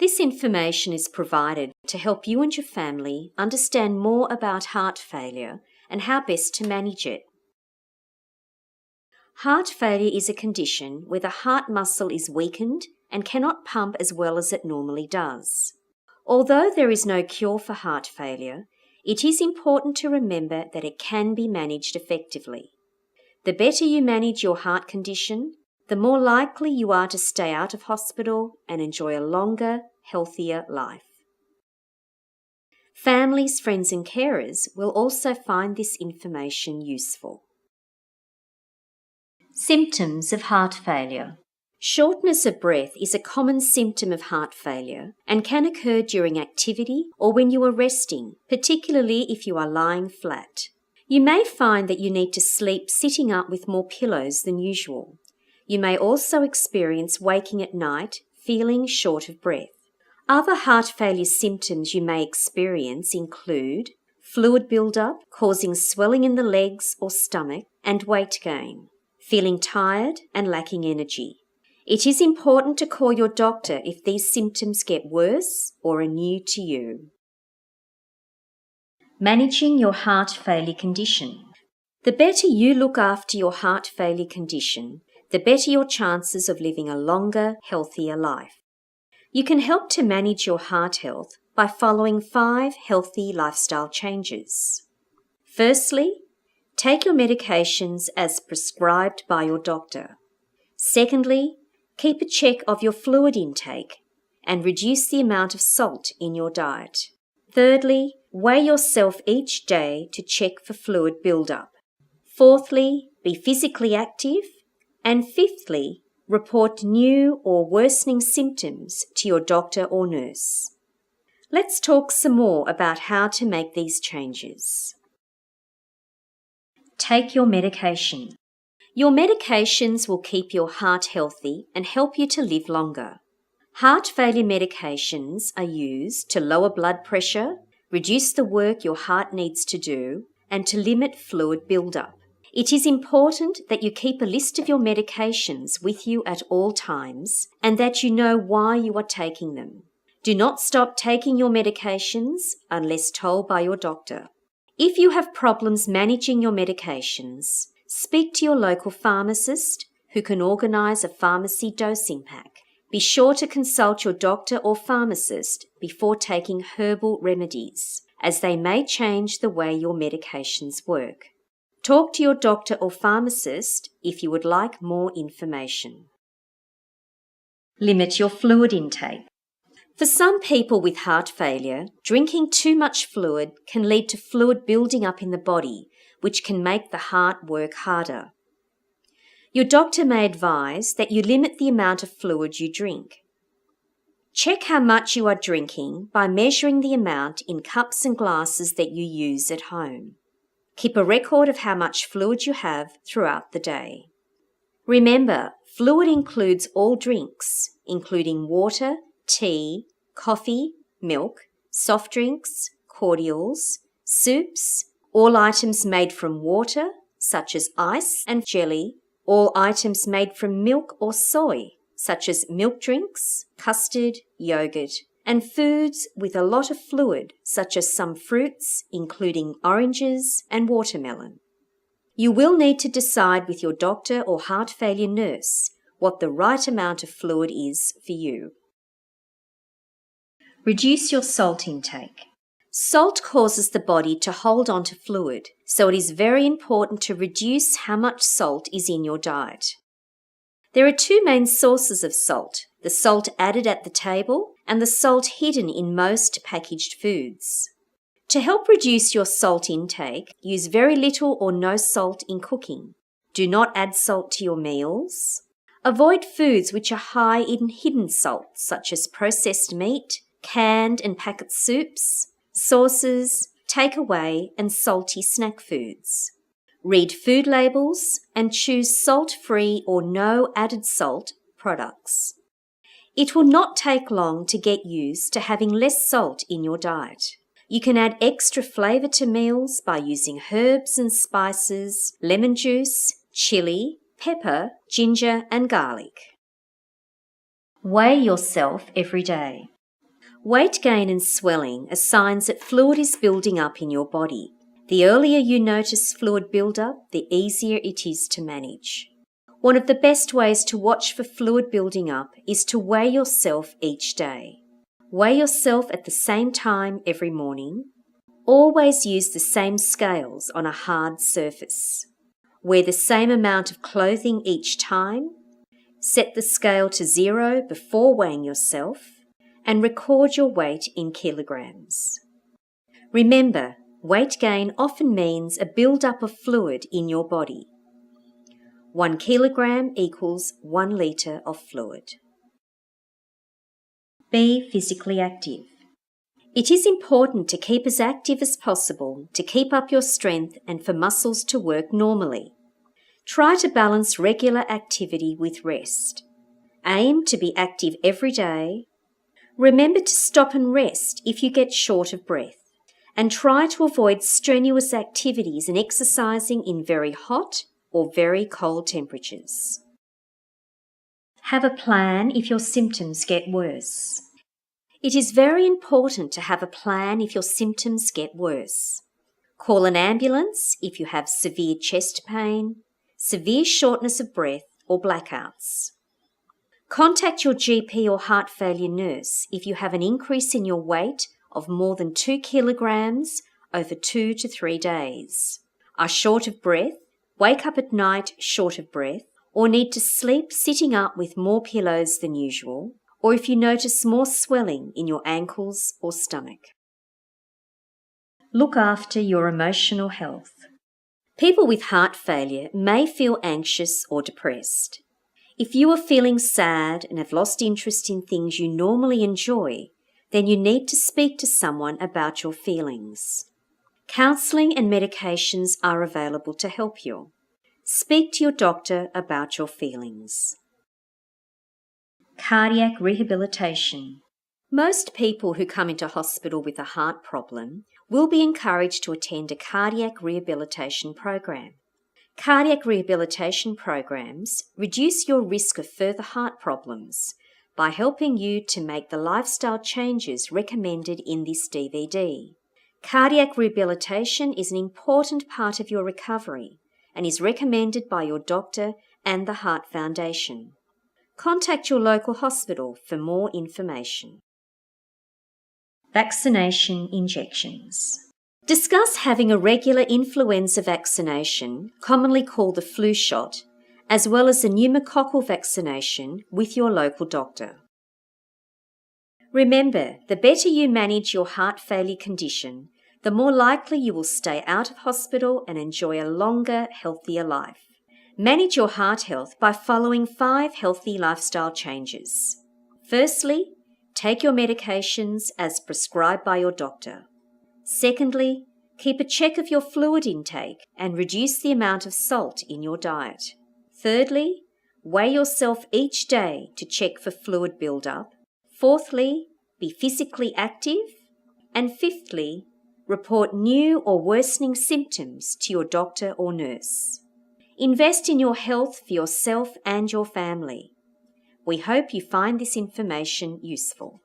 This information is provided to help you and your family understand more about heart failure and how best to manage it. Heart failure is a condition where the heart muscle is weakened and cannot pump as well as it normally does. Although there is no cure for heart failure, it is important to remember that it can be managed effectively. The better you manage your heart condition, the more likely you are to stay out of hospital and enjoy a longer, healthier life. Families, friends and carers will also find this information useful. Symptoms of heart failure. Shortness of breath is a common symptom of heart failure and can occur during activity or when you are resting, particularly if you are lying flat. You may find that you need to sleep sitting up with more pillows than usual. You may also experience waking at night feeling short of breath. Other heart failure symptoms you may experience include fluid buildup causing swelling in the legs or stomach and weight gain, feeling tired and lacking energy. It is important to call your doctor if these symptoms get worse or are new to you. Managing your heart failure condition. The better you look after your heart failure condition, the better your chances of living a longer, healthier life. You can help to manage your heart health by following 5 healthy lifestyle changes. Firstly, take your medications as prescribed by your doctor. Secondly, keep a check of your fluid intake and reduce the amount of salt in your diet. Thirdly, weigh yourself each day to check for fluid buildup. Fourthly, be physically active. And fifthly, report new or worsening symptoms to your doctor or nurse. Let's talk some more about how to make these changes. Take your medication. Your medications will keep your heart healthy and help you to live longer. Heart failure medications are used to lower blood pressure, reduce the work your heart needs to do, and to limit fluid buildup. It is important that you keep a list of your medications with you at all times and that you know why you are taking them. Do not stop taking your medications unless told by your doctor. If you have problems managing your medications, speak to your local pharmacist who can organise a pharmacy dosing pack. Be sure to consult your doctor or pharmacist before taking herbal remedies, as they may change the way your medications work. Talk to your doctor or pharmacist if you would like more information. Limit your fluid intake. For some people with heart failure, drinking too much fluid can lead to fluid building up in the body, which can make the heart work harder. Your doctor may advise that you limit the amount of fluid you drink. Check how much you are drinking by measuring the amount in cups and glasses that you use at home. Keep a record of how much fluid you have throughout the day. Remember, fluid includes all drinks, including water, tea, coffee, milk, soft drinks, cordials, soups, all items made from water, such as ice and jelly, all items made from milk or soy, such as milk drinks, custard, yogurt, and foods with a lot of fluid, such as some fruits, including oranges and watermelon. You will need to decide with your doctor or heart failure nurse what the right amount of fluid is for you. Reduce your salt intake. Salt causes the body to hold on to fluid, so it is very important to reduce how much salt is in your diet. There are 2 main sources of salt, the salt added at the table and the salt hidden in most packaged foods. To help reduce your salt intake, use very little or no salt in cooking. Do not add salt to your meals. Avoid foods which are high in hidden salt, such as processed meat, canned and packet soups, sauces, takeaway and salty snack foods. Read food labels and choose salt-free or no added salt products. It will not take long to get used to having less salt in your diet. You can add extra flavour to meals by using herbs and spices, lemon juice, chili, pepper, ginger and garlic. Weigh yourself every day. Weight gain and swelling are signs that fluid is building up in your body. The earlier you notice fluid buildup, the easier it is to manage. One of the best ways to watch for fluid building up is to weigh yourself each day. Weigh yourself at the same time every morning. Always use the same scales on a hard surface. Wear the same amount of clothing each time. Set the scale to 0 before weighing yourself and record your weight in kilograms. Remember, weight gain often means a build-up of fluid in your body. 1 kilogram equals 1 litre of fluid. Be physically active. It is important to keep as active as possible to keep up your strength and for muscles to work normally. Try to balance regular activity with rest. Aim to be active every day. Remember to stop and rest if you get short of breath. And try to avoid strenuous activities and exercising in very hot or very cold temperatures. Have a plan if your symptoms get worse. It is very important to have a plan if your symptoms get worse. Call an ambulance if you have severe chest pain, severe shortness of breath, or blackouts. Contact your GP or heart failure nurse if you have an increase in your weight of more than 2 kilograms over 2 to 3 days, are short of breath, wake up at night short of breath, or need to sleep sitting up with more pillows than usual, or if you notice more swelling in your ankles or stomach. Look after your emotional health. People with heart failure may feel anxious or depressed. If you are feeling sad and have lost interest in things you normally enjoy, then you need to speak to someone about your feelings. Counselling and medications are available to help you. Speak to your doctor about your feelings. Cardiac rehabilitation. Most people who come into hospital with a heart problem will be encouraged to attend a cardiac rehabilitation program. Cardiac rehabilitation programs reduce your risk of further heart problems by helping you to make the lifestyle changes recommended in this DVD. Cardiac rehabilitation is an important part of your recovery and is recommended by your doctor and the Heart Foundation. Contact your local hospital for more information. Vaccination injections. Discuss having a regular influenza vaccination, commonly called the flu shot, as well as a pneumococcal vaccination with your local doctor. Remember, the better you manage your heart failure condition, the more likely you will stay out of hospital and enjoy a longer, healthier life. Manage your heart health by following 5 healthy lifestyle changes. Firstly, take your medications as prescribed by your doctor. Secondly, keep a check of your fluid intake and reduce the amount of salt in your diet. Thirdly, weigh yourself each day to check for fluid buildup. Fourthly, be physically active. And fifthly, report new or worsening symptoms to your doctor or nurse. Invest in your health for yourself and your family. We hope you find this information useful.